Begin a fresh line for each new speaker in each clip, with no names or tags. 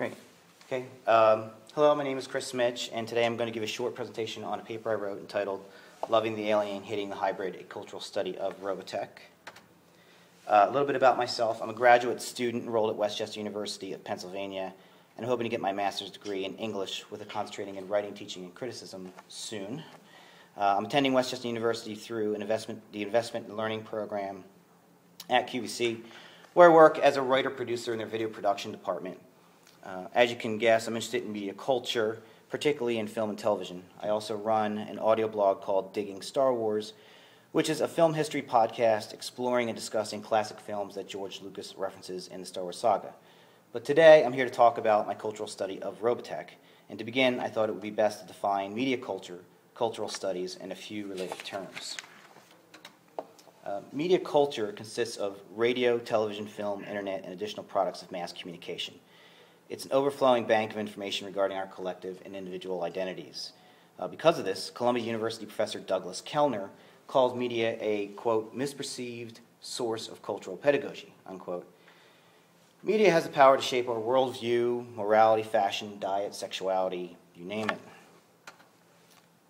Great. Okay. Hello, my name is Chris Mitch, and today I'm going to give a short presentation on a paper I wrote entitled Loving the Alien, Hating the Hybrid, a Cultural Study of Robotech. A little bit about myself. I'm a graduate student enrolled at West Chester University of Pennsylvania, and I'm hoping to get my master's degree in English with a concentrating in writing, teaching, and criticism soon. I'm attending West Chester University through the Investment and Learning Program at QVC, where I work as a writer-producer in their video production department. As you can guess, I'm interested in media culture, particularly in film and television. I also run an audio blog called Digging Star Wars, which is a film history podcast exploring and discussing classic films that George Lucas references in the Star Wars saga. But today, I'm here to talk about my cultural study of Robotech. And to begin, I thought it would be best to define media culture, cultural studies, and a few related terms. Media culture consists of radio, television, film, internet, and additional products of mass communication. It's an overflowing bank of information regarding our collective and individual identities. Because of this, Columbia University professor Douglas Kellner calls media a, quote, misperceived source of cultural pedagogy, unquote. Media has the power to shape our worldview, morality, fashion, diet, sexuality, you name it.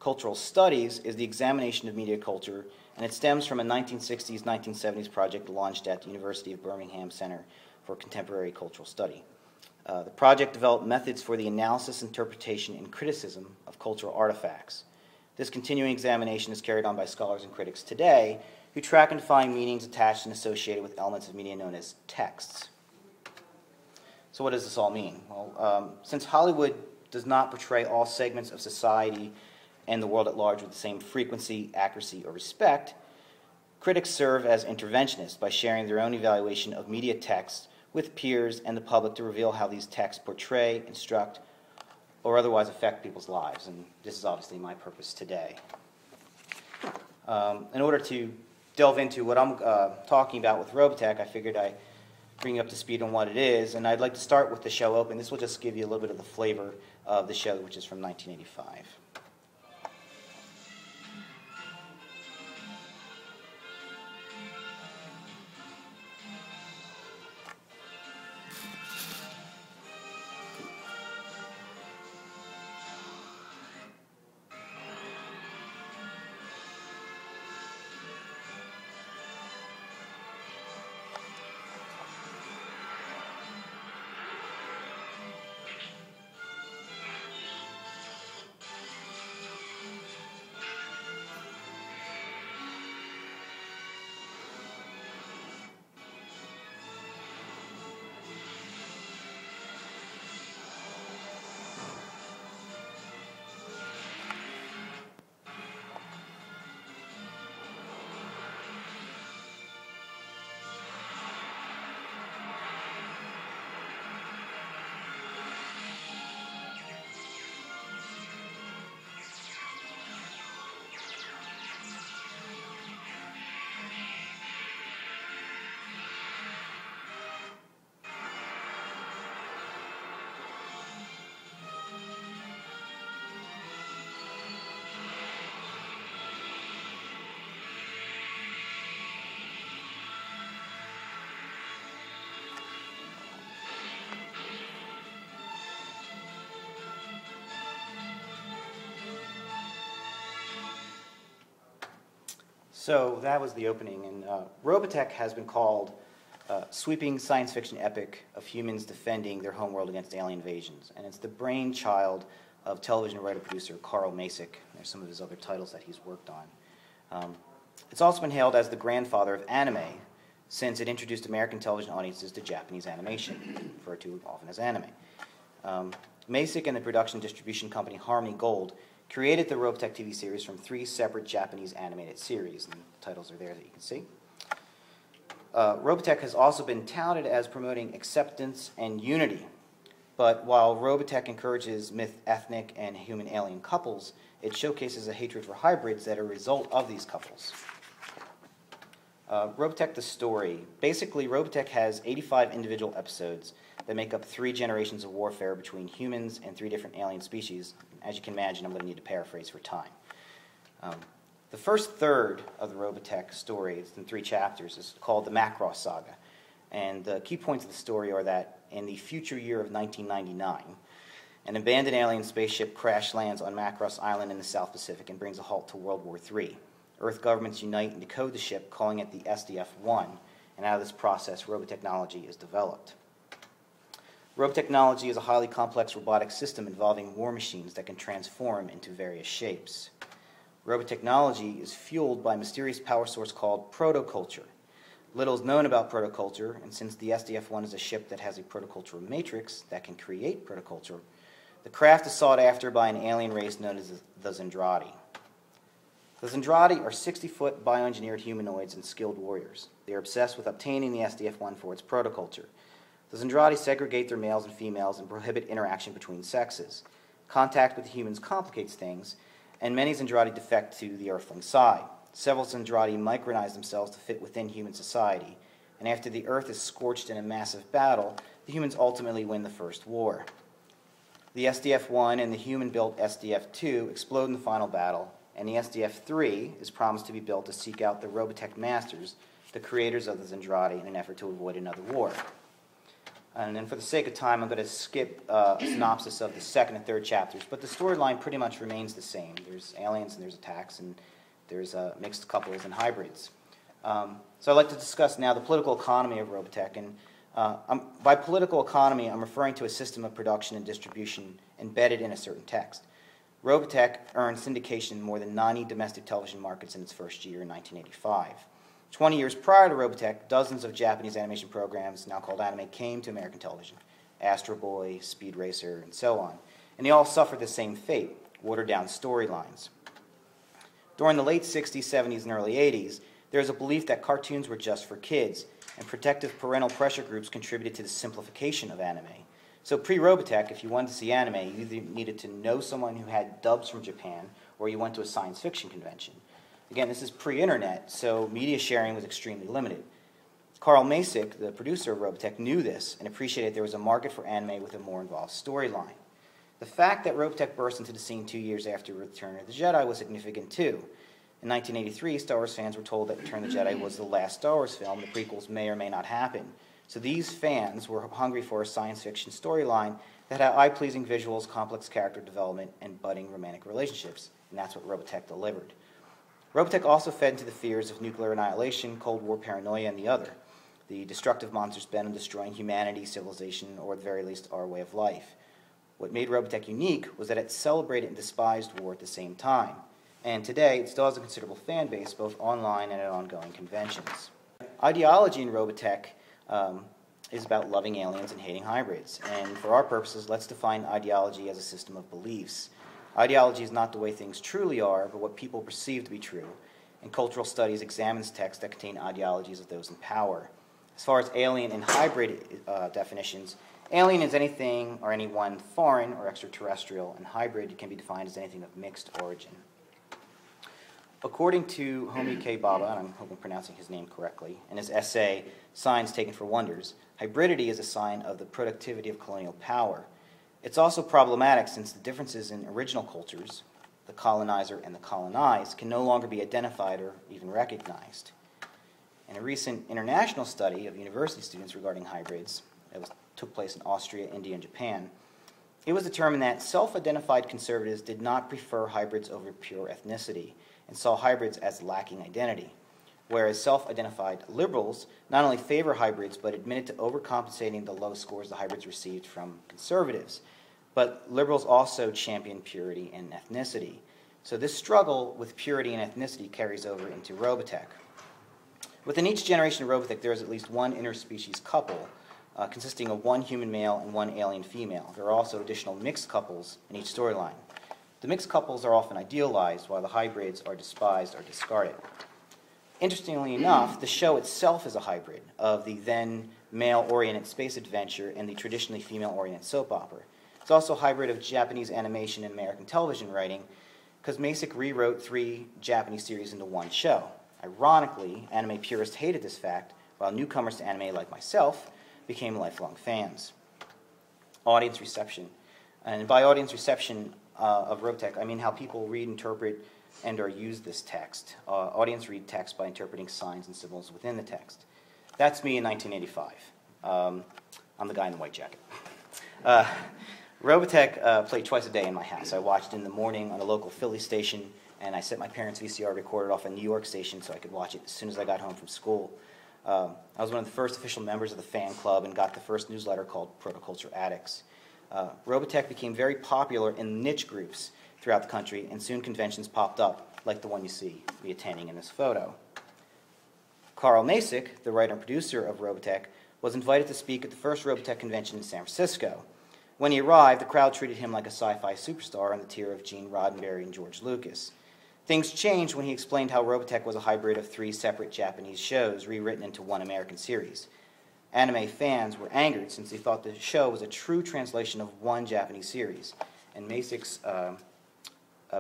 Cultural studies is the examination of media culture, and it stems from a 1960s, 1970s project launched at the University of Birmingham Center for Contemporary Cultural Study. The project developed methods for the analysis, interpretation, and criticism of cultural artifacts. This continuing examination is carried on by scholars and critics today who track and define meanings attached and associated with elements of media known as texts. So what does this all mean? Well, since Hollywood does not portray all segments of society and the world at large with the same frequency, accuracy, or respect, critics serve as interventionists by sharing their own evaluation of media texts with peers and the public to reveal how these texts portray, instruct, or otherwise affect people's lives. And this is obviously my purpose today. In order to delve into what I'm talking about with Robotech, I figured I'd bring you up to speed on what it is. And I'd like to start with the show opening. This will just give you a little bit of the flavor of the show, which is from 1985. So that was the opening, and Robotech has been called a sweeping science fiction epic of humans defending their homeworld against alien invasions, and it's the brainchild of television writer-producer Carl Macek. There's some of his other titles that he's worked on. It's also been hailed as the grandfather of anime, since it introduced American television audiences to Japanese animation, referred to often as anime. Macek and the production distribution company Harmony Gold created the Robotech TV series from 3 separate Japanese animated series, and the titles are there that you can see. Robotech has also been touted as promoting acceptance and unity, but while Robotech encourages ethnic, and human-alien couples, it showcases a hatred for hybrids that are a result of these couples. Robotech the story. Basically, Robotech has 85 individual episodes that make up 3 generations of warfare between humans and 3 different alien species. As you can imagine, I'm going to need to paraphrase for time. The first third of the Robotech story, it's in 3 chapters, is called the Macross Saga. And the key points of the story are that in the future year of 1999, an abandoned alien spaceship crash lands on Macross Island in the South Pacific and brings a halt to World War III. Earth governments unite and decode the ship, calling it the SDF-1, and out of this process, robotechnology is developed. Robotechnology is a highly complex robotic system involving war machines that can transform into various shapes. Robotechnology is fueled by a mysterious power source called protoculture. Little is known about protoculture, and since the SDF-1 is a ship that has a protocultural matrix that can create protoculture, the craft is sought after by an alien race known as the Zentradi. The Zentradi are 60-foot bioengineered humanoids and skilled warriors. They are obsessed with obtaining the SDF-1 for its protoculture. The Zentradi segregate their males and females and prohibit interaction between sexes. Contact with humans complicates things, and many Zentradi defect to the Earthling side. Several Zentradi micronize themselves to fit within human society, and after the Earth is scorched in a massive battle, the humans ultimately win the first war. The SDF-1 and the human-built SDF-2 explode in the final battle, and the SDF-3 is promised to be built to seek out the Robotech Masters, the creators of the Zentradi, in an effort to avoid another war. And then for the sake of time, I'm going to skip a synopsis of the second and third chapters, but the storyline pretty much remains the same. There's aliens and there's attacks, and there's mixed couples and hybrids. So I'd like to discuss now the political economy of Robotech. And by political economy, I'm referring to a system of production and distribution embedded in a certain text. Robotech earned syndication in more than 90 domestic television markets in its first year in 1985. 20 years prior to Robotech, dozens of Japanese animation programs, now called anime, came to American television. Astro Boy, Speed Racer, and so on. And they all suffered the same fate, watered-down storylines. During the late 60s, 70s, and early 80s, there was a belief that cartoons were just for kids, and protective parental pressure groups contributed to the simplification of anime. So pre-Robotech, if you wanted to see anime, you either needed to know someone who had dubs from Japan, or you went to a science fiction convention. Again, this is pre-internet, so media sharing was extremely limited. Carl Macek, the producer of Robotech, knew this and appreciated there was a market for anime with a more involved storyline. The fact that Robotech burst into the scene 2 years after Return of the Jedi was significant too. In 1983, Star Wars fans were told that Return of the Jedi was the last Star Wars film. The prequels may or may not happen. So these fans were hungry for a science fiction storyline that had eye-pleasing visuals, complex character development, and budding romantic relationships, and that's what Robotech delivered. Robotech also fed into the fears of nuclear annihilation, Cold War paranoia, and the other. The destructive monsters bent on destroying humanity, civilization, or at the very least our way of life. What made Robotech unique was that it celebrated and despised war at the same time. And today, it still has a considerable fan base, both online and at ongoing conventions. Ideology in Robotech is about loving aliens and hating hybrids. And for our purposes, let's define ideology as a system of beliefs. Ideology is not the way things truly are, but what people perceive to be true. And cultural studies examines texts that contain ideologies of those in power. As far as alien and hybrid definitions, alien is anything or anyone foreign or extraterrestrial, and hybrid can be defined as anything of mixed origin. According to Homi K. Bhabha, and I hope I'm pronouncing his name correctly, in his essay, Signs Taken for Wonders, hybridity is a sign of the productivity of colonial power. It's also problematic since the differences in original cultures, the colonizer and the colonized, can no longer be identified or even recognized. In a recent international study of university students regarding hybrids, took place in Austria, India, and Japan, it was determined that self-identified conservatives did not prefer hybrids over pure ethnicity and saw hybrids as lacking identity, whereas self-identified liberals not only favor hybrids but admitted to overcompensating the low scores the hybrids received from conservatives. But liberals also champion purity and ethnicity. So this struggle with purity and ethnicity carries over into Robotech. Within each generation of Robotech, there is at least one interspecies couple, consisting of one human male and one alien female. There are also additional mixed couples in each storyline. The mixed couples are often idealized, while the hybrids are despised or discarded. Interestingly enough, the show itself is a hybrid of the then male-oriented space adventure and the traditionally female-oriented soap opera. It's also a hybrid of Japanese animation and American television writing, because Macek rewrote 3 Japanese series into one show. Ironically, anime purists hated this fact, while newcomers to anime like myself became lifelong fans. Audience reception. And by audience reception of Robotech, I mean how people read, interpret, and or use this text. Audience read text by interpreting signs and symbols within the text. That's me in 1985. I'm the guy in the white jacket. Robotech played twice a day in my house. I watched in the morning on a local Philly station, and I set my parents' VCR recorder off a New York station so I could watch it as soon as I got home from school. I was one of the first official members of the fan club and got the first newsletter called Protoculture Addicts. Robotech became very popular in niche groups throughout the country, and soon conventions popped up, like the one you see me attending in this photo. Carl Masick, the writer and producer of Robotech, was invited to speak at the first Robotech convention in San Francisco. When he arrived, the crowd treated him like a sci-fi superstar on the tier of Gene Roddenberry and George Lucas. Things changed when he explained how Robotech was a hybrid of 3 separate Japanese shows rewritten into one American series. Anime fans were angered since they thought the show was a true translation of one Japanese series, and Masick's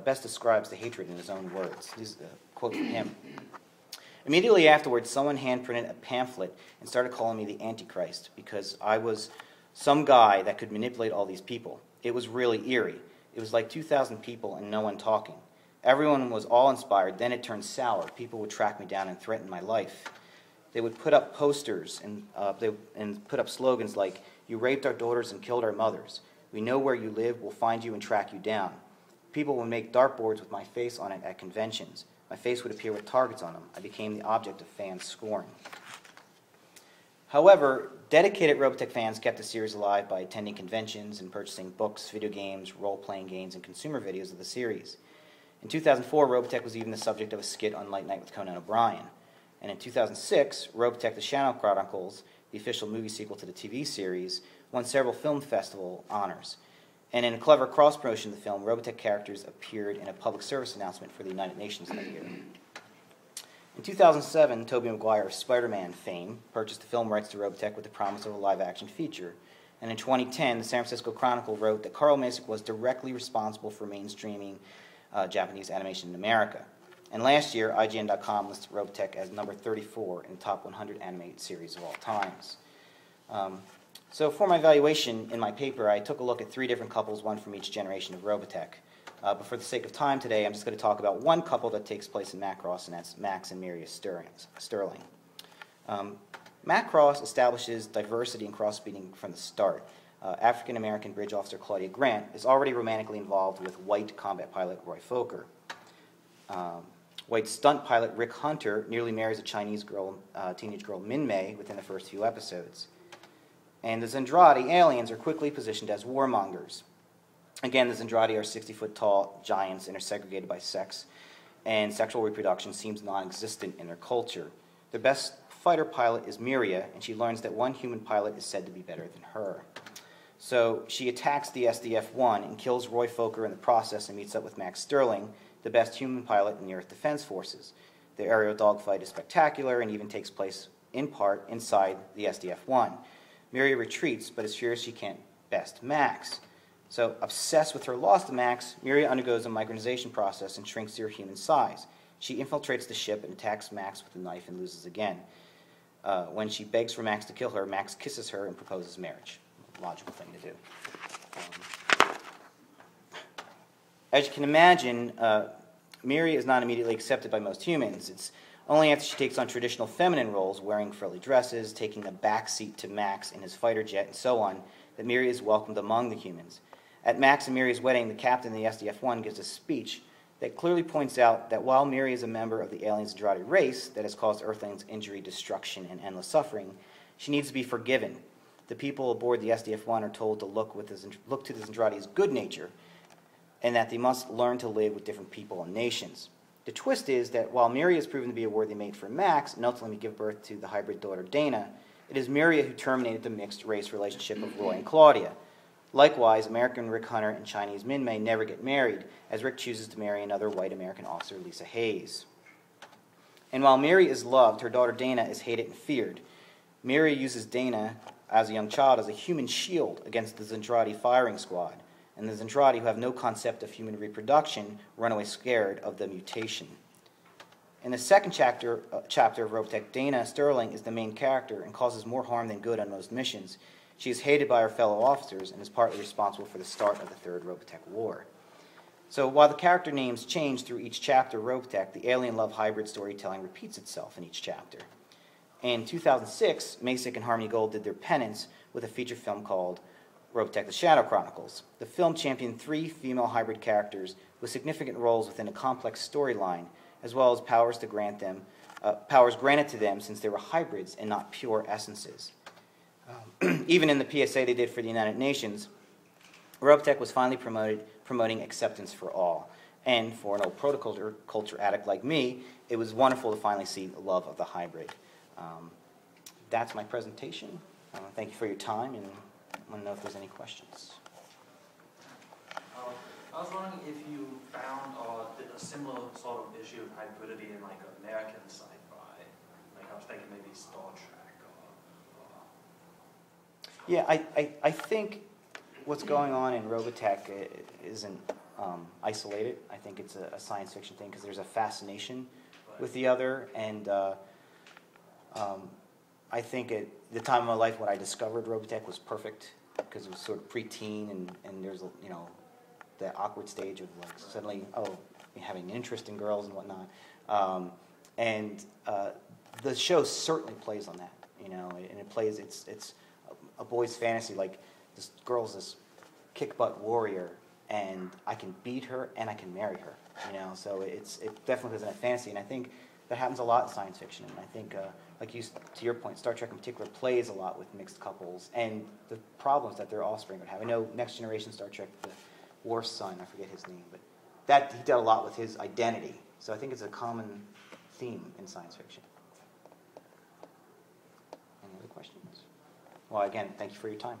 best describes the hatred in his own words. This is a quote from him. Immediately afterwards, someone hand-printed a pamphlet and started calling me the Antichrist because I was some guy that could manipulate all these people. It was really eerie. It was like 2,000 people and no one talking. Everyone was awe-inspired. Then it turned sour. People would track me down and threaten my life. They would put up posters and put up slogans like, "You raped our daughters and killed our mothers. We know where you live. We'll find you and track you down." People would make dartboards with my face on it at conventions. My face would appear with targets on them. I became the object of fans' scorn. However, dedicated Robotech fans kept the series alive by attending conventions and purchasing books, video games, role-playing games, and consumer videos of the series. In 2004, Robotech was even the subject of a skit on Late Night with Conan O'Brien. And in 2006, Robotech The Shadow Chronicles, the official movie sequel to the TV series, won several film festival honors. And in a clever cross-promotion of the film, Robotech characters appeared in a public service announcement for the United Nations that year. In 2007, Tobey Maguire of Spider-Man fame purchased the film rights to Robotech with the promise of a live-action feature. And in 2010, the San Francisco Chronicle wrote that Carl Masick was directly responsible for mainstreaming Japanese animation in America. And last year, IGN.com listed Robotech as number 34 in the top 100 animated series of all times. So for my evaluation in my paper, I took a look at 3 different couples, one from each generation of Robotech. But for the sake of time today, I'm just going to talk about one couple that takes place in Macross, and that's Max and Miria Sterling. Macross establishes diversity and crossbreeding from the start. African-American bridge officer Claudia Grant is already romantically involved with white combat pilot Roy Fokker. White stunt pilot Rick Hunter nearly marries a Chinese girl, teenage girl Min Mei within the first few episodes. And the Zentradi aliens are quickly positioned as warmongers. Again, the Zentradi are 60-foot-tall giants and are segregated by sex, and sexual reproduction seems non-existent in their culture. Their best fighter pilot is Miria, and she learns that one human pilot is said to be better than her. So she attacks the SDF-1 and kills Roy Fokker in the process and meets up with Max Sterling, the best human pilot in the Earth Defense Forces. The aerial dogfight is spectacular and even takes place, in part, inside the SDF-1. Miria retreats, but is furious she can't best Max. So, obsessed with her loss to Max, Miria undergoes a micronization process and shrinks to her human size. She infiltrates the ship and attacks Max with a knife and loses again. When she begs for Max to kill her, Max kisses her and proposes marriage. Logical thing to do. As you can imagine, Miria is not immediately accepted by most humans. It's only after she takes on traditional feminine roles, wearing frilly dresses, taking a backseat to Max in his fighter jet, and so on, that Miria is welcomed among the humans. At Max and Miria's wedding, the captain of the SDF-1 gives a speech that clearly points out that while Miria is a member of the alien Zentradi race that has caused Earthlings injury, destruction, and endless suffering, she needs to be forgiven. The people aboard the SDF-1 are told to look to the Zentradi's good nature, and that they must learn to live with different people and nations. The twist is that while Miria is proven to be a worthy mate for Max and ultimately give birth to the hybrid daughter Dana, it is Miria who terminated the mixed-race relationship of Roy and Claudia. Likewise, American Rick Hunter and Chinese Min Mei never get married, as Rick chooses to marry another white American officer, Lisa Hayes. And while Miria is loved, her daughter Dana is hated and feared. Miria uses Dana as a young child as a human shield against the Zentradi firing squad, and the Zentradi, who have no concept of human reproduction, run away scared of the mutation. In the second chapter of Robotech, Dana Sterling is the main character and causes more harm than good on most missions. She is hated by her fellow officers and is partly responsible for the start of the Third Robotech War. So while the character names change through each chapter of Robotech, the alien love hybrid storytelling repeats itself in each chapter. In 2006, Masick and Harmony Gold did their penance with a feature film called Robotech: The Shadow Chronicles. The film championed 3 female hybrid characters with significant roles within a complex storyline, as well as powers granted to them since they were hybrids and not pure essences. Even in the PSA they did for the United Nations, Robotech was finally promoting acceptance for all. And for an old protoculture addict like me, it was wonderful to finally see the love of the hybrid. That's my presentation. Thank you for your time, and I want to know if there's any questions.
I was wondering if you found or did a similar sort of issue of hybridity in like American sci-fi. Like I was thinking maybe Star Trek or
Yeah, I think what's going on in Robotech isn't isolated. I think it's a science fiction thing because there's a fascination with the other, and I think at the time of my life when I discovered Robotech was perfect because it was sort of preteen, and there's that awkward stage of like suddenly having an interest in girls and whatnot, and the show certainly plays on that, and it plays it's a boy's fantasy, like this girl's this kick butt warrior, and I can beat her and I can marry her, so it definitely isn't a fantasy, and I think that happens a lot in science fiction, and I think to your point, Star Trek in particular plays a lot with mixed couples and the problems that their offspring would have. I know Next Generation Star Trek, the Worf's son, I forget his name, but that he dealt a lot with his identity, so I think it's a common theme in science fiction. Any other questions? Well, again, thank you for your time.